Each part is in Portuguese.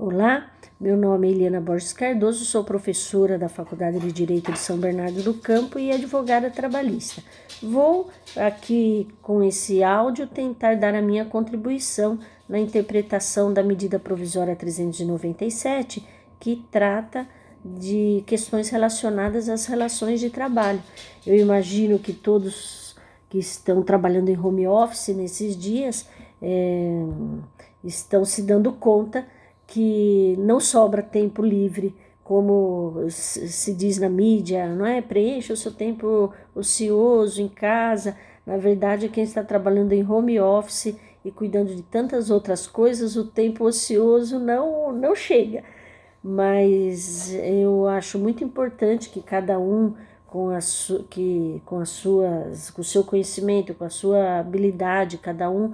Olá, meu nome é Eliana Borges Cardoso, sou professora da Faculdade de Direito de São Bernardo do Campo e advogada trabalhista. Vou aqui com esse áudio tentar dar a minha contribuição na interpretação da medida provisória 397, que trata de questões relacionadas às relações de trabalho. Eu imagino que todos que estão trabalhando em home office nesses dias estão se dando conta que não sobra tempo livre, como se diz na mídia, não é? Preencha o seu tempo ocioso em casa. Na verdade, quem está trabalhando em home office e cuidando de tantas outras coisas, o tempo ocioso não chega. Mas eu acho muito importante que cada um, com o seu conhecimento, com a sua habilidade, cada um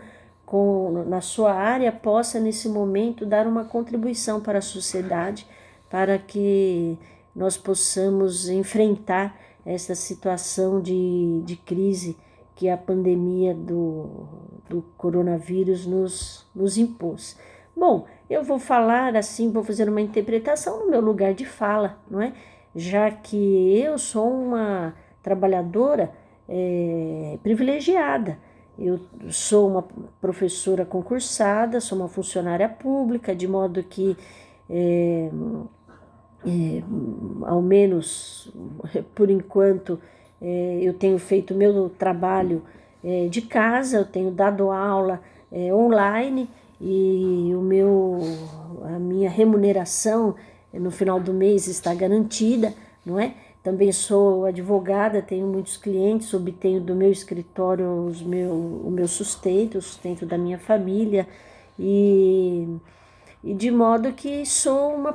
na sua área, possa nesse momento dar uma contribuição para a sociedade, para que nós possamos enfrentar essa situação de crise que a pandemia do coronavírus nos impôs. Bom, eu vou falar assim, vou fazer uma interpretação no meu lugar de fala, não é? Já que eu sou uma trabalhadora privilegiada. Eu sou uma professora concursada, sou uma funcionária pública, de modo que, ao menos por enquanto, eu tenho feito meu trabalho de casa, eu tenho dado aula online e a minha remuneração no final do mês está garantida, não é? Também sou advogada, tenho muitos clientes, obtenho do meu escritório o meu sustento, o sustento da minha família, e de modo que sou uma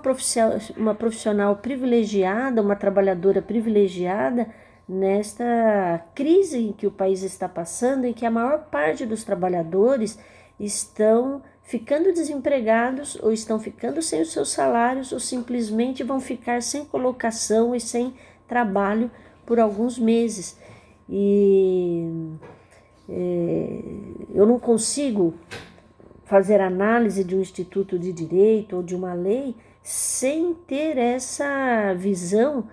profissional privilegiada, uma trabalhadora privilegiada nesta crise em que o país está passando, em que a maior parte dos trabalhadores estão ficando desempregados ou estão ficando sem os seus salários ou simplesmente vão ficar sem colocação e sem trabalho por alguns meses. E eu não consigo fazer análise de um instituto de direito ou de uma lei sem ter essa visão,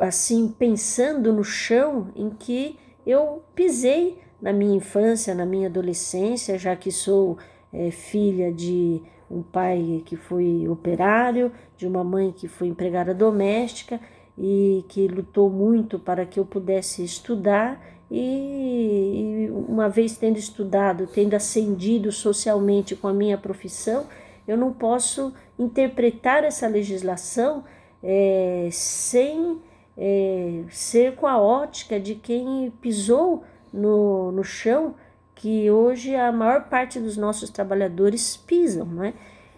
assim, pensando no chão em que eu pisei na minha infância, na minha adolescência, já que sou filha de um pai que foi operário, de uma mãe que foi empregada doméstica e que lutou muito para que eu pudesse estudar, e uma vez tendo estudado, tendo ascendido socialmente com a minha profissão, eu não posso interpretar essa legislação sem ser com a ótica de quem pisou no chão que hoje a maior parte dos nossos trabalhadores pisam, não é?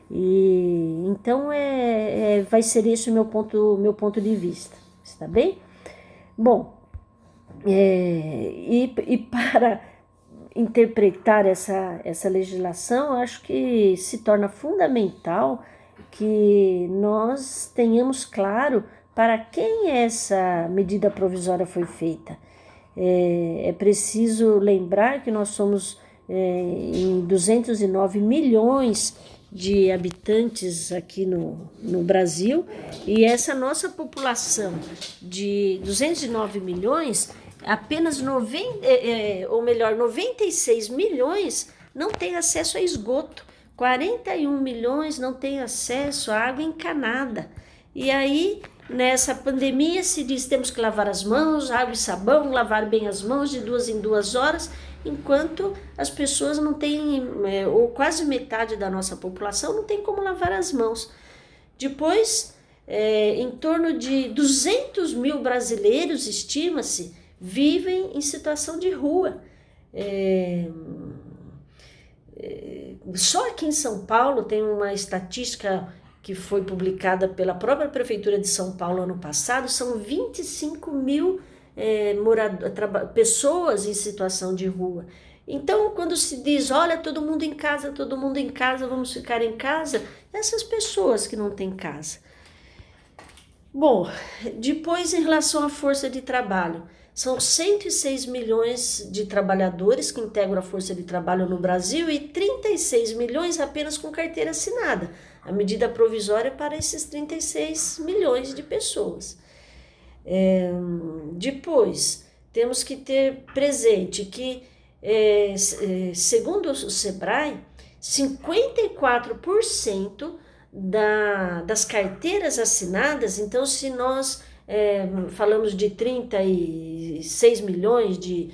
E então vai ser esse o meu ponto de vista, está bem? Bom, e para interpretar essa legislação, acho que se torna fundamental que nós tenhamos claro para quem essa medida provisória foi feita. É preciso lembrar que nós somos em 209 milhões de habitantes aqui no Brasil, e essa nossa população de 209 milhões, apenas 96 milhões não tem acesso a esgoto, 41 milhões não tem acesso à água encanada. E aí, nessa pandemia, se diz temos que lavar as mãos, água e sabão, lavar bem as mãos de 2 em 2 horas, enquanto as pessoas não têm, ou quase metade da nossa população não tem como lavar as mãos. Depois, em torno de 200 mil brasileiros, estima-se, vivem em situação de rua. Só aqui em São Paulo tem uma estatística que foi publicada pela própria Prefeitura de São Paulo ano passado, são 25 mil pessoas em situação de rua. Então, quando se diz, olha, todo mundo em casa, vamos ficar em casa, essas pessoas que não têm casa. Bom, depois em relação à força de trabalho, São 106 milhões de trabalhadores que integram a força de trabalho no Brasil e 36 milhões apenas com carteira assinada. A medida provisória é para esses 36 milhões de pessoas. Depois, temos que ter presente que, segundo o SEBRAE, 54% das carteiras assinadas, então se nós falamos de 36 milhões de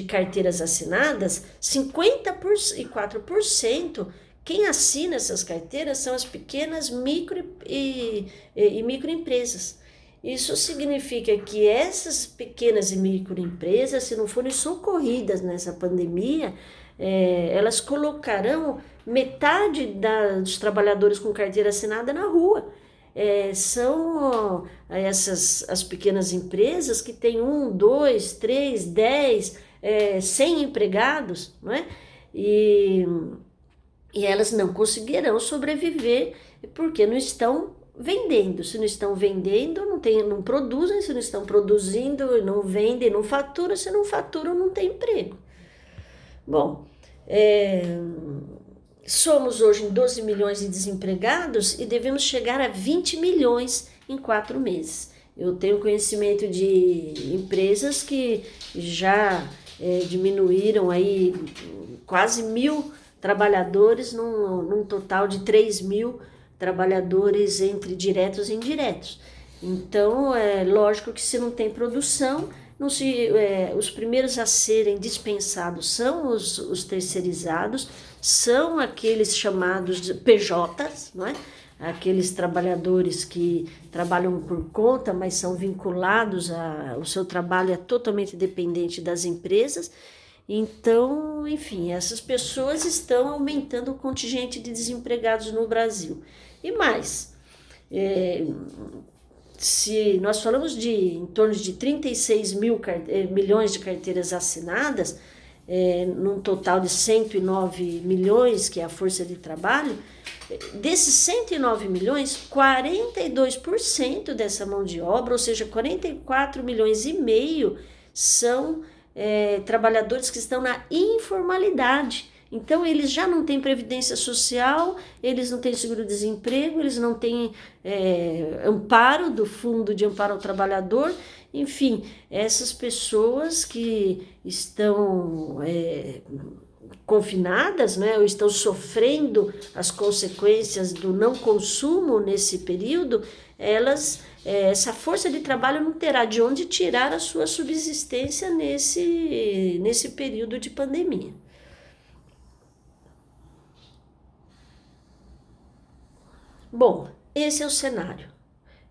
carteiras assinadas, 54% quem assina essas carteiras são as pequenas microempresas. Isso significa que essas pequenas e microempresas, se não forem socorridas nessa pandemia, elas colocarão metade dos trabalhadores com carteira assinada na rua. São as pequenas empresas que têm 1, 2, 3, 10, 100 empregados, não é? E elas não conseguirão sobreviver porque não estão vendendo. Se não estão vendendo, não produzem. Se não estão produzindo, não vendem, não faturam. Se não faturam, não tem emprego. Bom, somos hoje em 12 milhões de desempregados e devemos chegar a 20 milhões em 4 meses. Eu tenho conhecimento de empresas que já diminuíram aí quase 1.000 trabalhadores num total de 3.000 trabalhadores entre diretos e indiretos. Então, é lógico que se não tem produção, os primeiros a serem dispensados são os terceirizados, são aqueles chamados de PJs, não é? Aqueles trabalhadores que trabalham por conta, mas são vinculados o seu trabalho é totalmente dependente das empresas. Então, enfim, essas pessoas estão aumentando o contingente de desempregados no Brasil. E mais, se nós falamos em torno de 36 milhões de carteiras assinadas, num total de 109 milhões, que é a força de trabalho, desses 109 milhões, 42% dessa mão de obra, ou seja, 44 milhões e meio, são trabalhadores que estão na informalidade. Então, eles já não têm previdência social, eles não têm seguro-desemprego, eles não têm amparo do Fundo de Amparo ao Trabalhador. Enfim, essas pessoas que estão confinadas, né, ou estão sofrendo as consequências do não consumo nesse período, essa força de trabalho não terá de onde tirar a sua subsistência nesse período de pandemia. Bom, esse é o cenário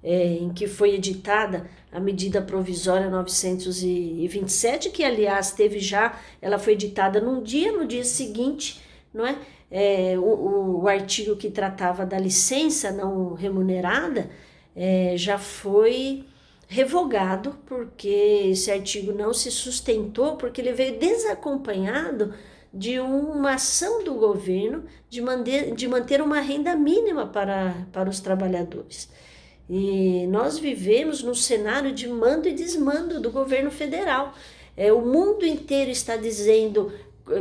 em que foi editada a medida provisória 927, que aliás ela foi editada no dia seguinte, não é? O artigo que tratava da licença não remunerada já foi revogado, porque esse artigo não se sustentou, porque ele veio desacompanhado de uma ação do governo de manter uma renda mínima para os trabalhadores. E nós vivemos num cenário de mando e desmando do governo federal. O mundo inteiro está dizendo: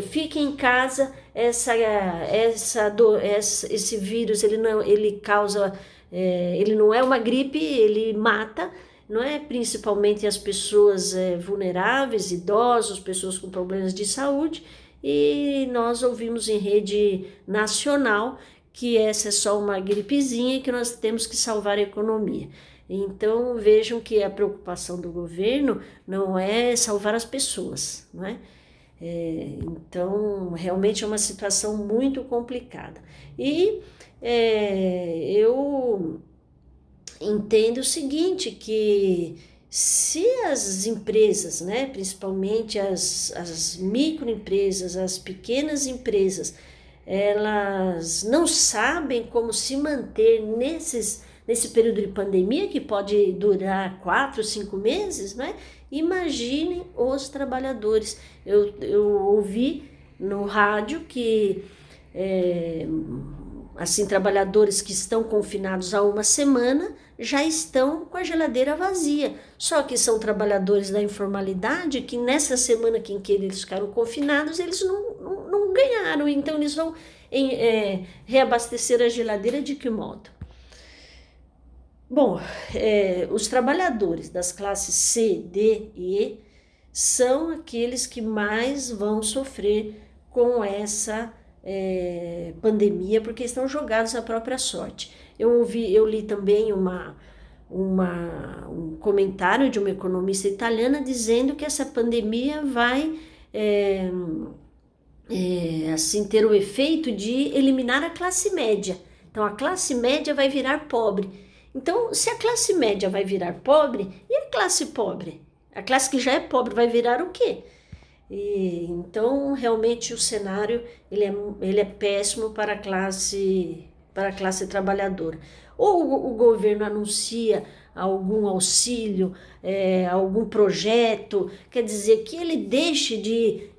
fique em casa, esse vírus ele não é uma gripe, ele mata, não é? Principalmente as pessoas vulneráveis, idosos, pessoas com problemas de saúde. E nós ouvimos em rede nacional que essa é só uma gripezinha e que nós temos que salvar a economia. Então, vejam que a preocupação do governo não é salvar as pessoas, não é? Então, realmente é uma situação muito complicada. E eu entendo o seguinte, que se as empresas, né, principalmente as microempresas, as pequenas empresas, elas não sabem como se manter nesse período de pandemia, que pode durar 4, 5 meses, né? Imaginem os trabalhadores. Eu ouvi no rádio que assim, trabalhadores que estão confinados há uma semana já estão com a geladeira vazia. Só que são trabalhadores da informalidade que nessa semana em que eles ficaram confinados, eles não ganharam. Então, eles vão reabastecer a geladeira de que modo? Bom, os trabalhadores das classes C, D e E são aqueles que mais vão sofrer com essa pandemia, porque estão jogados à própria sorte. Eu li também um comentário de uma economista italiana dizendo que essa pandemia vai assim ter o efeito de eliminar a classe média. Então a classe média vai virar pobre. Então, se a classe média vai virar pobre, e a classe pobre? A classe que já é pobre vai virar o quê? Então, realmente, o cenário ele é péssimo para a classe trabalhadora. Ou o governo anuncia algum auxílio, algum projeto, quer dizer, que ele deixe de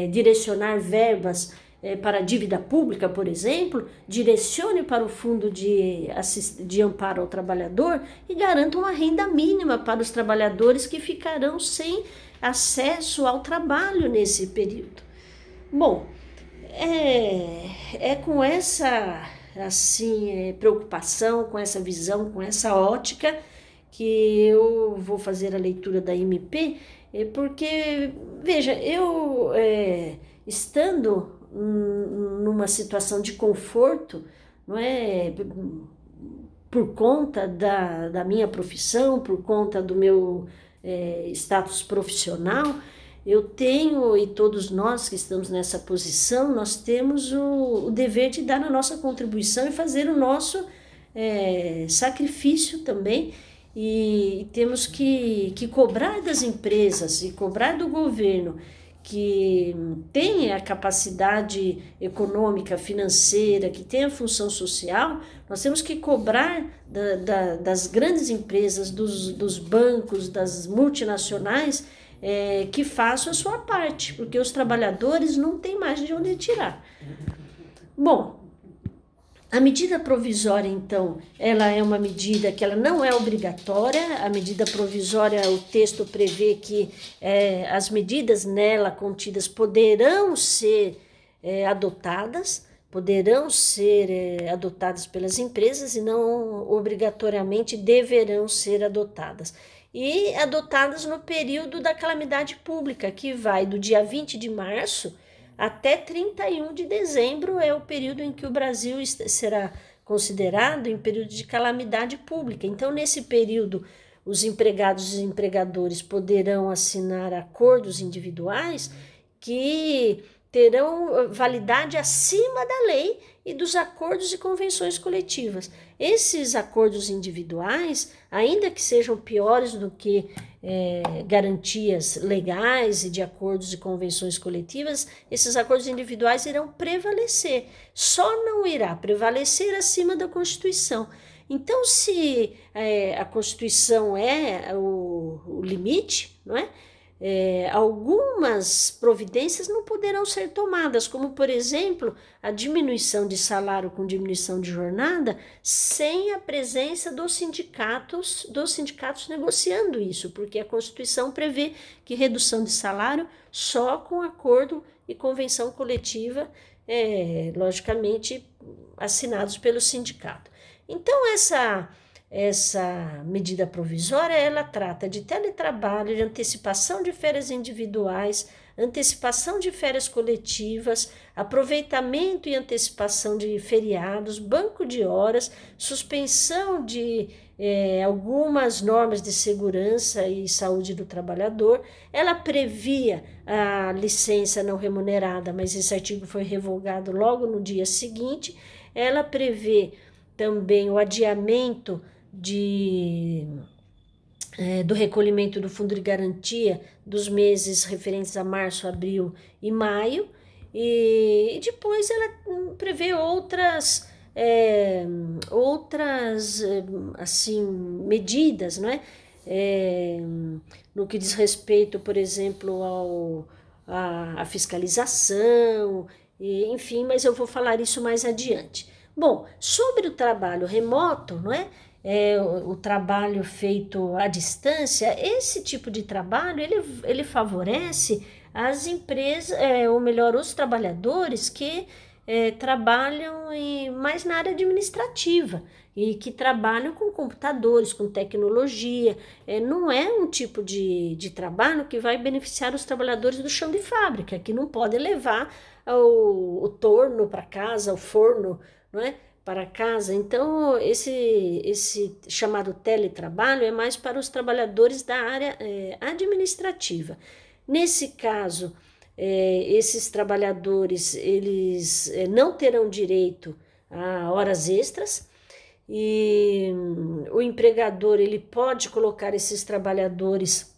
direcionar verbas para a dívida pública, por exemplo, direcione para o fundo de amparo ao trabalhador e garanta uma renda mínima para os trabalhadores que ficarão sem acesso ao trabalho nesse período. Bom, com essa preocupação, com essa visão, com essa ótica que eu vou fazer a leitura da MP, porque, veja, eu estando numa situação de conforto, não é, por conta da minha profissão, por conta do meu status profissional, eu tenho, e todos nós que estamos nessa posição, nós temos o dever de dar a nossa contribuição e fazer o nosso sacrifício também, e temos que cobrar das empresas e cobrar do governo que tem a capacidade econômica, financeira, que tem a função social. Nós temos que cobrar das grandes empresas, dos bancos, das multinacionais, que façam a sua parte, porque os trabalhadores não têm mais de onde tirar. Bom, a medida provisória, então, ela é uma medida que ela não é obrigatória. A medida provisória, o texto prevê que as medidas nela contidas poderão ser adotadas pelas empresas e não obrigatoriamente deverão ser adotadas. E adotadas no período da calamidade pública, que vai do dia 20 de março até 31 de dezembro, é o período em que o Brasil será considerado em período de calamidade pública. Então, nesse período, os empregados e empregadores poderão assinar acordos individuais que terão validade acima da lei e dos acordos e convenções coletivas. Esses acordos individuais, ainda que sejam piores do que garantias legais e de acordos e convenções coletivas, esses acordos individuais irão prevalecer. Só não irá prevalecer acima da Constituição. Então, se a Constituição é o limite, não é? Algumas providências não poderão ser tomadas, como, por exemplo, a diminuição de salário com diminuição de jornada, sem a presença dos sindicatos negociando isso, porque a Constituição prevê que redução de salário só com acordo e convenção coletiva, logicamente, assinados pelo sindicato. Então, essa medida provisória, ela trata de teletrabalho, de antecipação de férias individuais, antecipação de férias coletivas, aproveitamento e antecipação de feriados, banco de horas, suspensão de algumas normas de segurança e saúde do trabalhador. Ela previa a licença não remunerada, mas esse artigo foi revogado logo no dia seguinte. Ela prevê também o adiamento do recolhimento do fundo de garantia dos meses referentes a março, abril e maio, e depois ela prevê outras assim, medidas, não é? No que diz respeito, por exemplo, à fiscalização, enfim, mas eu vou falar isso mais adiante. Bom, sobre o trabalho remoto, não é? O trabalho feito à distância, esse tipo de trabalho, ele favorece as empresas, ou melhor, os trabalhadores que trabalham mais na área administrativa e que trabalham com computadores, com tecnologia. Não é um tipo de trabalho que vai beneficiar os trabalhadores do chão de fábrica, que não podem levar o torno para casa, o forno, não é? Para casa. Então, esse chamado teletrabalho é mais para os trabalhadores da área administrativa. Nesse caso, esses trabalhadores, eles não terão direito a horas extras, e o empregador, ele pode colocar esses trabalhadores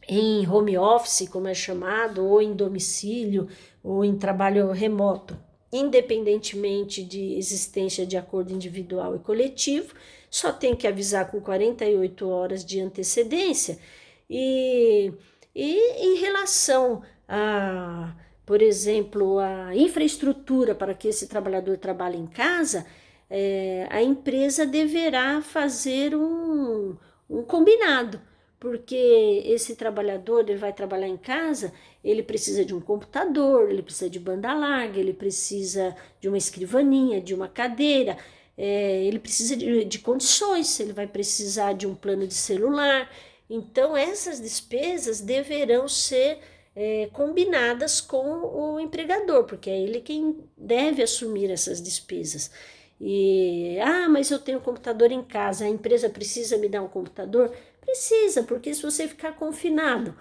em home office, como é chamado, ou em domicílio, ou em trabalho remoto, independentemente de existência de acordo individual e coletivo. Só tem que avisar com 48 horas de antecedência. E em relação a, por exemplo, a infraestrutura para que esse trabalhador trabalhe em casa, a empresa deverá fazer um combinado, porque esse trabalhador, ele vai trabalhar em casa, ele precisa de um computador, ele precisa de banda larga, ele precisa de uma escrivaninha, de uma cadeira, ele precisa de condições, ele vai precisar de um plano de celular. Então, essas despesas deverão ser combinadas com o empregador, porque é ele quem deve assumir essas despesas. Mas eu tenho um computador em casa, a empresa precisa me dar um computador? Precisa, porque se você ficar confinado,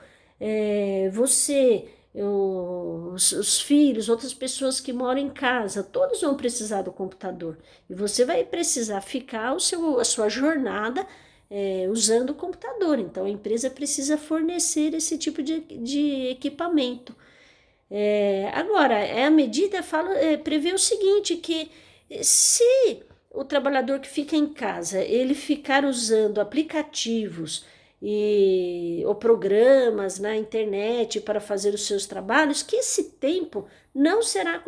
os filhos, outras pessoas que moram em casa, todos vão precisar do computador. E você vai precisar ficar a sua jornada usando o computador. Então, a empresa precisa fornecer esse tipo de equipamento. Agora, a medida prevê o seguinte, que se o trabalhador que fica em casa, ele ficar usando aplicativos ou programas na internet para fazer os seus trabalhos, que esse tempo não será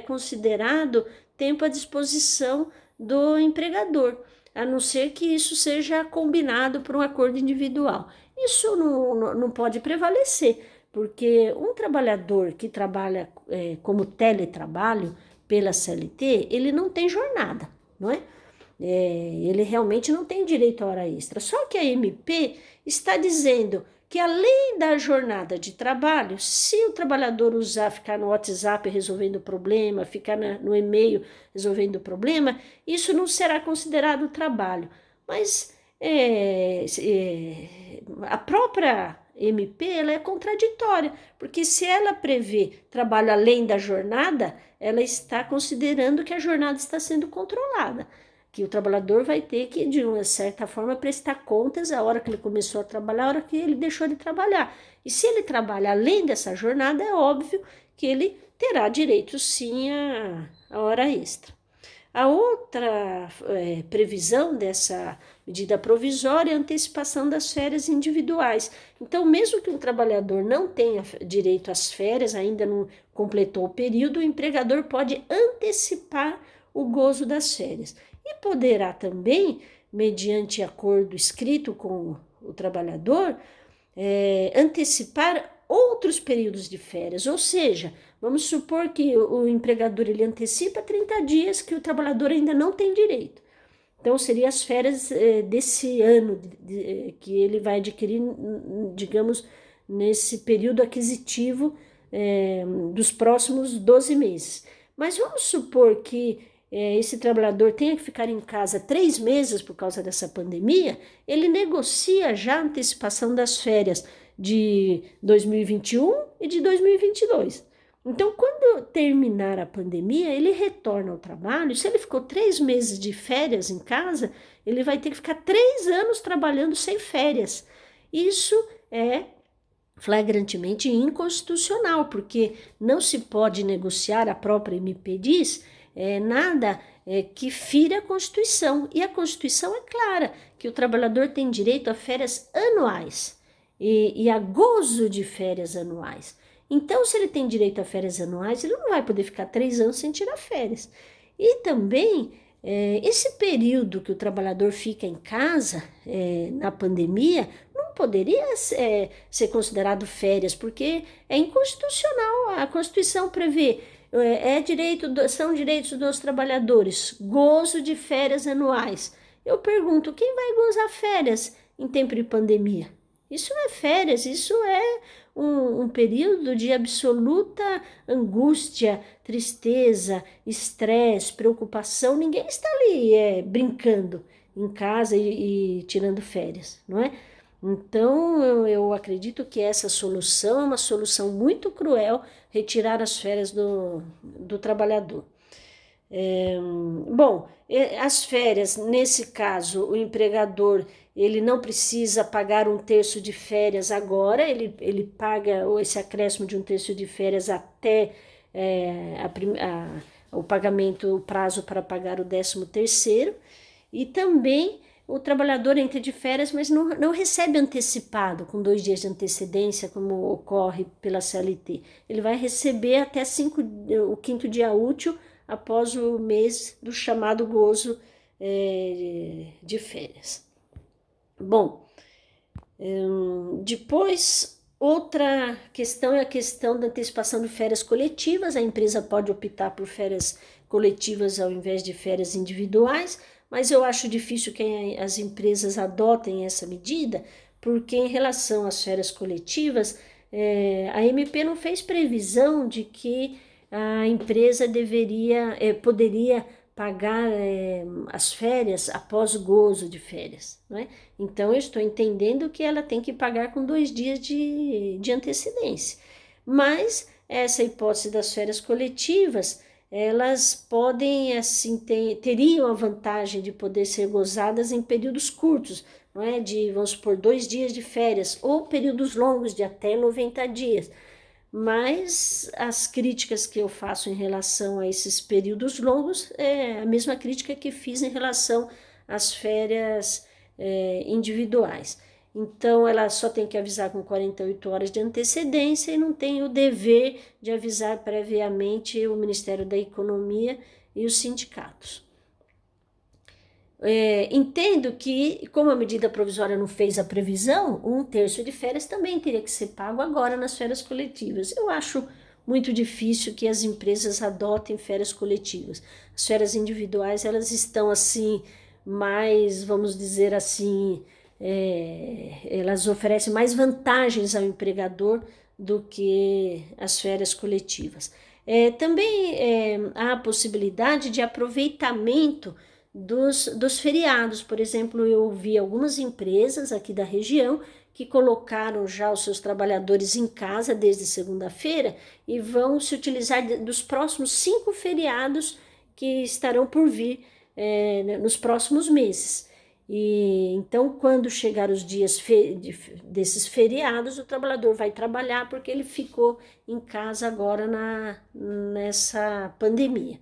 considerado tempo à disposição do empregador, a não ser que isso seja combinado por um acordo individual. Isso não pode prevalecer, porque um trabalhador que trabalha como teletrabalho pela CLT, ele não tem jornada, não é? Ele realmente não tem direito a hora extra. Só que a MP está dizendo que além da jornada de trabalho, se o trabalhador ficar no WhatsApp resolvendo o problema, ficar no e-mail resolvendo o problema, isso não será considerado trabalho. Mas a própria MP, ela é contraditória, porque se ela prevê trabalho além da jornada, ela está considerando que a jornada está sendo controlada, que o trabalhador vai ter que, de uma certa forma, prestar contas a hora que ele começou a trabalhar, a hora que ele deixou de trabalhar. E se ele trabalha além dessa jornada, é óbvio que ele terá direito, sim, a hora extra. A outra previsão dessa medida provisória é a antecipação das férias individuais. Então, mesmo que um trabalhador não tenha direito às férias, ainda não completou o período, o empregador pode antecipar o gozo das férias. E poderá também, mediante acordo escrito com o trabalhador, antecipar outros períodos de férias, ou seja, vamos supor que o empregador ele antecipa 30 dias que o trabalhador ainda não tem direito. Então, seriam as férias desse ano que ele vai adquirir, digamos, nesse período aquisitivo dos próximos 12 meses. Mas vamos supor que esse trabalhador tenha que ficar em casa 3 meses por causa dessa pandemia, ele negocia já a antecipação das férias de 2021 e de 2022. Então, quando terminar a pandemia, ele retorna ao trabalho. Se ele ficou 3 meses de férias em casa, ele vai ter que ficar 3 anos trabalhando sem férias. Isso é flagrantemente inconstitucional, porque não se pode negociar, a própria MP diz, nada que fira a Constituição. E a Constituição é clara, que o trabalhador tem direito a férias anuais e a gozo de férias anuais. Então, se ele tem direito a férias anuais, ele não vai poder ficar 3 anos sem tirar férias. E também, esse período que o trabalhador fica em casa, na pandemia, não poderia ser considerado férias, porque é inconstitucional. A Constituição prevê, são direitos dos trabalhadores, gozo de férias anuais. Eu pergunto, quem vai gozar férias em tempo de pandemia? Isso não é férias, isso é um período de absoluta angústia, tristeza, estresse, preocupação. Ninguém está ali brincando em casa e tirando férias, não é? Então, eu acredito que essa solução é uma solução muito cruel, retirar as férias do trabalhador. Bom, as férias, nesse caso, o empregador, ele não precisa pagar 1/3 de férias agora, ele paga esse acréscimo de 1/3 de férias até o pagamento, o prazo para pagar o 13º, e também o trabalhador entra de férias, mas não recebe antecipado, com 2 dias de antecedência, como ocorre pela CLT. Ele vai receber até o 5º dia útil, após o mês do chamado gozo de férias. Bom, depois, outra questão é a questão da antecipação de férias coletivas. A empresa pode optar por férias coletivas ao invés de férias individuais, mas eu acho difícil que as empresas adotem essa medida, porque em relação às férias coletivas, a MP não fez previsão de que a empresa poderia pagar as férias após o gozo de férias, não é? Então, eu estou entendendo que ela tem que pagar com 2 dias de antecedência. Mas essa hipótese das férias coletivas, elas podem, assim, teriam a vantagem de poder ser gozadas em períodos curtos, não é? Vamos supor, 2 dias de férias, ou períodos longos de até 90 dias. Mas as críticas que eu faço em relação a esses períodos longos é a mesma crítica que fiz em relação às férias individuais. Então, ela só tem que avisar com 48 horas de antecedência e não tem o dever de avisar previamente o Ministério da Economia e os sindicatos. Entendo que, como a medida provisória não fez a previsão, 1/3 de férias também teria que ser pago agora nas férias coletivas. Eu acho muito difícil que as empresas adotem férias coletivas. As férias individuais, elas estão assim, mais, vamos dizer assim, elas oferecem mais vantagens ao empregador do que as férias coletivas. Também há a possibilidade de aproveitamento dos feriados. Por exemplo, eu vi algumas empresas aqui da região que colocaram já os seus trabalhadores em casa desde segunda-feira e vão se utilizar dos próximos 5 feriados que estarão por vir nos próximos meses. E então, quando chegar os dias desses feriados, o trabalhador vai trabalhar porque ele ficou em casa agora nessa pandemia.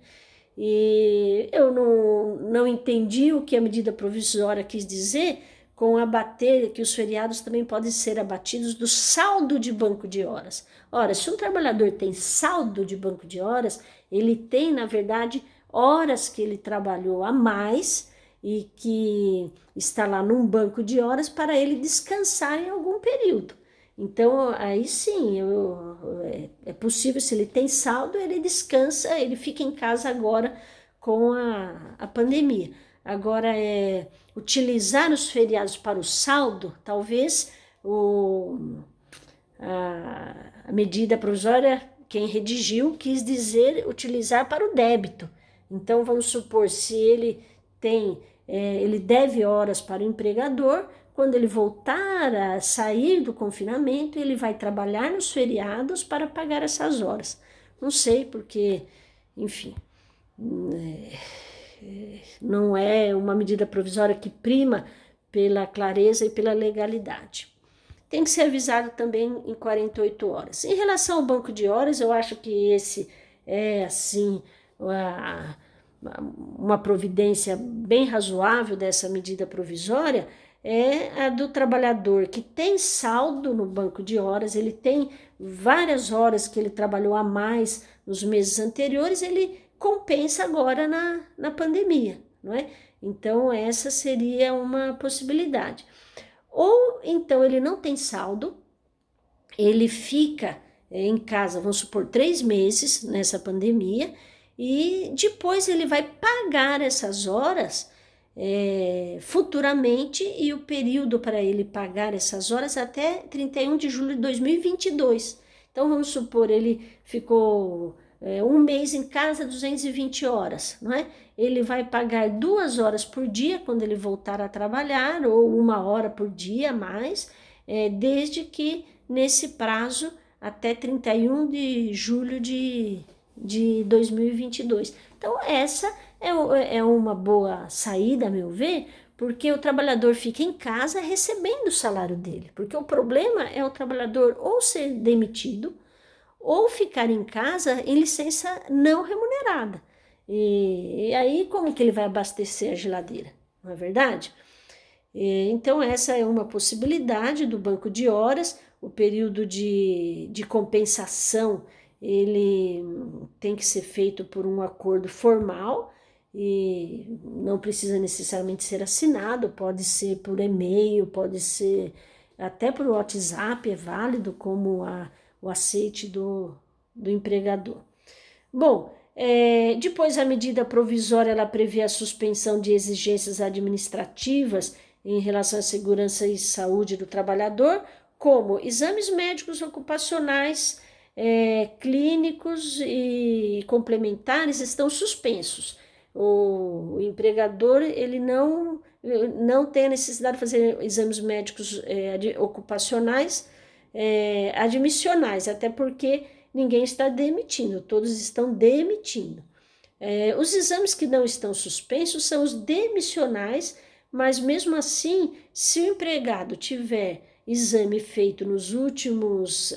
E eu não entendi o que a medida provisória quis dizer com abater, que os feriados também podem ser abatidos do saldo de banco de horas. Ora, se um trabalhador tem saldo de banco de horas, ele tem, na verdade, horas que ele trabalhou a mais e que está lá num banco de horas para ele descansar em algum período. Então, aí sim, é possível, se ele tem saldo, ele descansa, ele fica em casa agora com a pandemia. Agora, utilizar os feriados para o saldo, talvez a medida provisória, quem redigiu, quis dizer utilizar para o débito. Então, vamos supor, se ele ele deve horas para o empregador, quando ele voltar a sair do confinamento, ele vai trabalhar nos feriados para pagar essas horas. Não sei, porque, enfim, não é uma medida provisória que prima pela clareza e pela legalidade. Tem que ser avisado também em 48 horas. Em relação ao banco de horas, eu acho que esse é, assim, uma providência bem razoável dessa medida provisória, é a do trabalhador que tem saldo no banco de horas, ele tem várias horas que ele trabalhou a mais nos meses anteriores, ele compensa agora na pandemia, não é? Então, essa seria uma possibilidade. Ou então ele não tem saldo, ele fica em casa, vamos supor, 3 meses nessa pandemia, e depois ele vai pagar essas horas futuramente, e o período para ele pagar essas horas até 31 de julho de 2022. Então, vamos supor, ele ficou um mês em casa, 220 horas, não é? Ele vai pagar 2 horas por dia quando ele voltar a trabalhar, ou 1 hora por dia a mais, desde que nesse prazo até 31 de julho de 2022. Então, essa é uma boa saída, a meu ver, porque o trabalhador fica em casa recebendo o salário dele. Porque o problema é o trabalhador ou ser demitido, ou ficar em casa em licença não remunerada. E aí, como que ele vai abastecer a geladeira? Não é verdade? Então, essa é uma possibilidade do banco de horas. O período de compensação, ele tem que ser feito por um acordo formal, e não precisa necessariamente ser assinado, pode ser por e-mail, pode ser até por WhatsApp, é válido como o aceite do empregador. Bom, depois a medida provisória ela prevê a suspensão de exigências administrativas em relação à segurança e saúde do trabalhador, como exames médicos ocupacionais, clínicos e complementares estão suspensos. O empregador ele não tem a necessidade de fazer exames médicos ocupacionais admissionais, até porque ninguém está demitindo, todos estão demitindo. Os exames que não estão suspensos são os demissionais, mas mesmo assim, se o empregado tiver exame feito nos últimos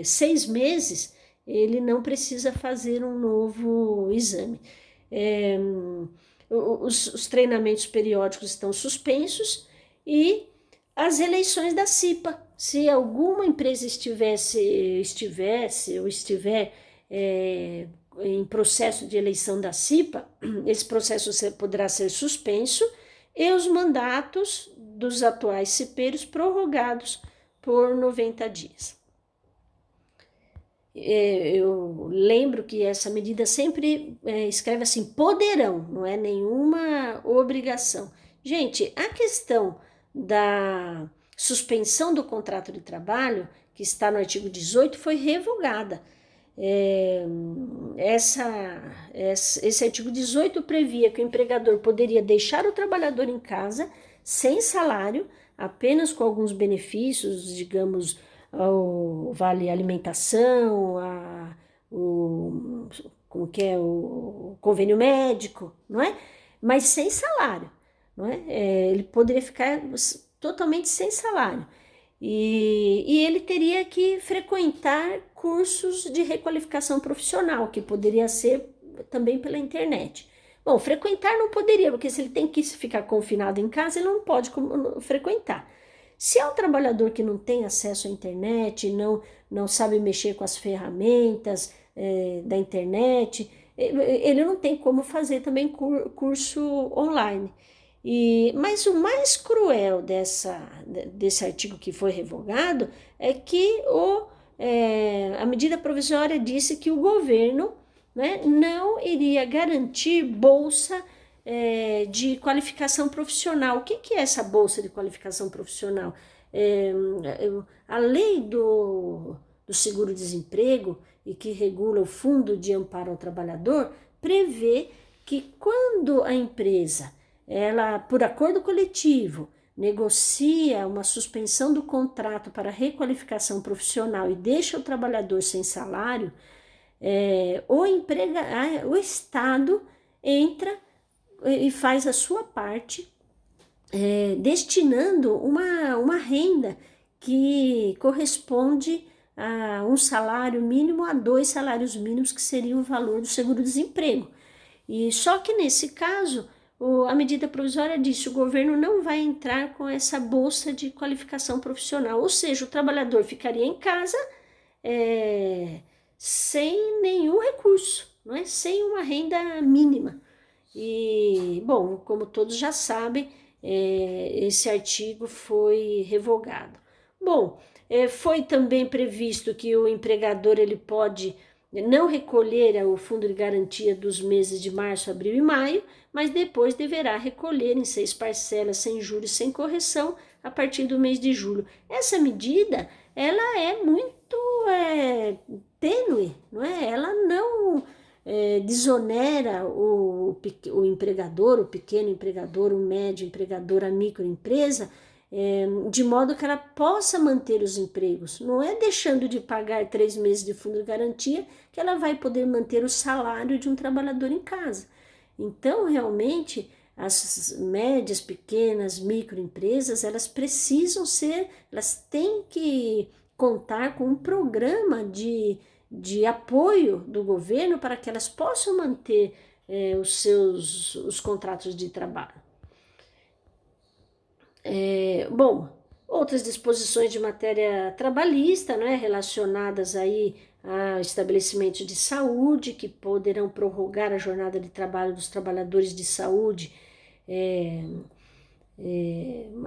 6 meses, ele não precisa fazer um novo exame. Os treinamentos periódicos estão suspensos, e as eleições da CIPA. Se alguma empresa estivesse ou estiver em processo de eleição da CIPA, esse processo poderá ser suspenso e os mandatos dos atuais cipeiros prorrogados por 90 dias. Eu lembro que essa medida sempre escreve assim, poderão, não é nenhuma obrigação. Gente, a questão da suspensão do contrato de trabalho, que está no artigo 18, foi revogada. Esse artigo 18 previa que o empregador poderia deixar o trabalhador em casa sem salário, apenas com alguns benefícios, digamos, o vale alimentação, o convênio médico, não é? Mas sem salário, não é? Ele poderia ficar totalmente sem salário. E ele teria que frequentar cursos de requalificação profissional, que poderia ser também pela internet. Bom, frequentar não poderia, porque se ele tem que ficar confinado em casa, ele não pode frequentar. Se é um trabalhador que não tem acesso à internet, não sabe mexer com as ferramentas da internet, ele não tem como fazer também curso online. Mas o mais cruel desse artigo que foi revogado é que a medida provisória disse que o governo, né, não iria garantir bolsa de qualificação profissional. O que é essa bolsa de qualificação profissional? A lei do seguro-desemprego, e que regula o Fundo de Amparo ao Trabalhador, prevê que quando a empresa, ela, por acordo coletivo, negocia uma suspensão do contrato para requalificação profissional e deixa o trabalhador sem salário, o Estado entra e faz a sua parte, destinando uma renda que corresponde a um salário mínimo a 2 salários mínimos, que seria o valor do seguro-desemprego. E só que nesse caso, a medida provisória disse: o governo não vai entrar com essa bolsa de qualificação profissional, ou seja, o trabalhador ficaria em casa sem nenhum recurso, não é? Sem uma renda mínima. E, bom, como todos já sabem, esse artigo foi revogado. Bom, foi também previsto que o empregador ele pode não recolher o fundo de garantia dos meses de março, abril e maio, mas depois deverá recolher em 6 parcelas sem juros, sem correção, a partir do mês de julho. Essa medida, ela é muito tênue, não é? Ela não desonera o empregador, o pequeno empregador, o médio empregador, a microempresa, de modo que ela possa manter os empregos. Não é deixando de pagar 3 meses de fundo de garantia que ela vai poder manter o salário de um trabalhador em casa. Então, realmente, as médias, pequenas, microempresas, elas precisam elas têm que contar com um programa de apoio do governo para que elas possam manter os contratos de trabalho. Bom, outras disposições de matéria trabalhista, né, relacionadas aí a estabelecimentos de saúde, que poderão prorrogar a jornada de trabalho dos trabalhadores de saúde,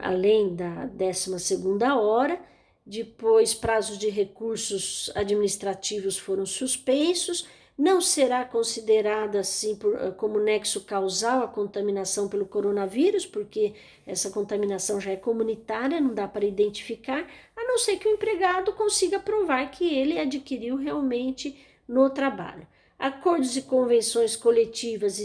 além da 12ª hora. Depois, prazos de recursos administrativos foram suspensos. Não será considerada assim como nexo causal a contaminação pelo coronavírus, porque essa contaminação já é comunitária, não dá para identificar, a não ser que o empregado consiga provar que ele adquiriu realmente no trabalho. Acordos e convenções coletivas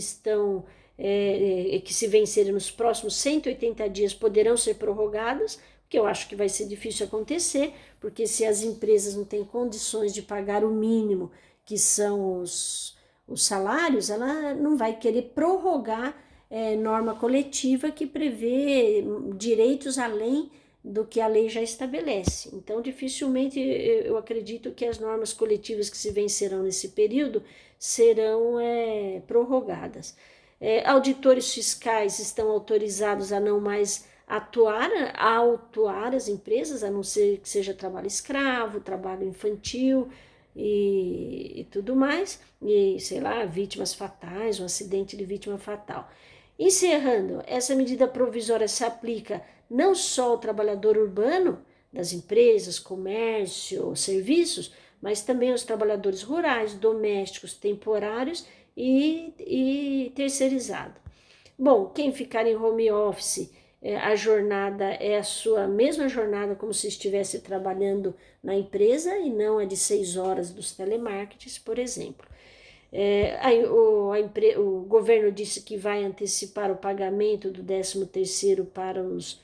que se vencerem nos próximos 180 dias poderão ser prorrogadas, que eu acho que vai ser difícil acontecer, porque se as empresas não têm condições de pagar o mínimo, que são os salários, ela não vai querer prorrogar norma coletiva que prevê direitos além do que a lei já estabelece. Então, dificilmente eu acredito que as normas coletivas que se vencerão nesse período serão prorrogadas. Auditores fiscais estão autorizados a não mais autuar as empresas, a não ser que seja trabalho escravo, trabalho infantil e tudo mais, e sei lá, vítimas fatais, um acidente de vítima fatal. Encerrando, essa medida provisória se aplica não só ao trabalhador urbano, das empresas, comércio, serviços, mas também aos trabalhadores rurais, domésticos, temporários e terceirizado. Bom, quem ficar em home office, a jornada é a sua mesma jornada como se estivesse trabalhando na empresa e não a de 6 horas dos telemarketings, por exemplo. O governo disse que vai antecipar o pagamento do 13º para os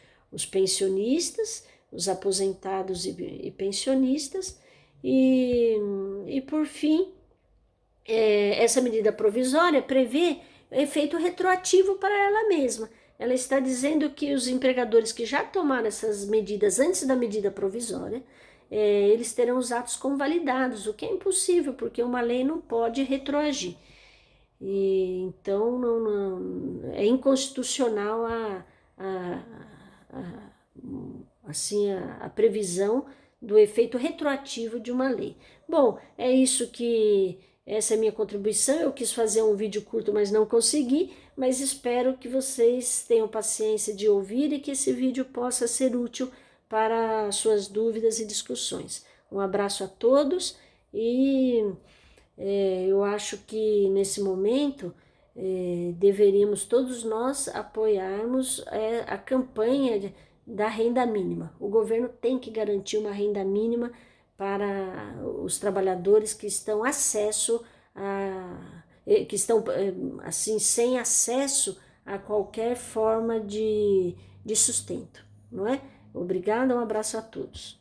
pensionistas, os aposentados e pensionistas, e por fim, essa medida provisória prevê efeito retroativo para ela mesma. Ela está dizendo que os empregadores que já tomaram essas medidas antes da medida provisória, eles terão os atos convalidados, o que é impossível, porque uma lei não pode retroagir. Então, é inconstitucional a previsão do efeito retroativo de uma lei. Bom, essa é a minha contribuição. Eu quis fazer um vídeo curto, mas não consegui, mas espero que vocês tenham paciência de ouvir e que esse vídeo possa ser útil para suas dúvidas e discussões. Um abraço a todos e eu acho que nesse momento deveríamos todos nós apoiarmos a campanha da renda mínima. O governo tem que garantir uma renda mínima para os trabalhadores que estão assim sem acesso a qualquer forma de sustento, não é? Obrigada, um abraço a todos.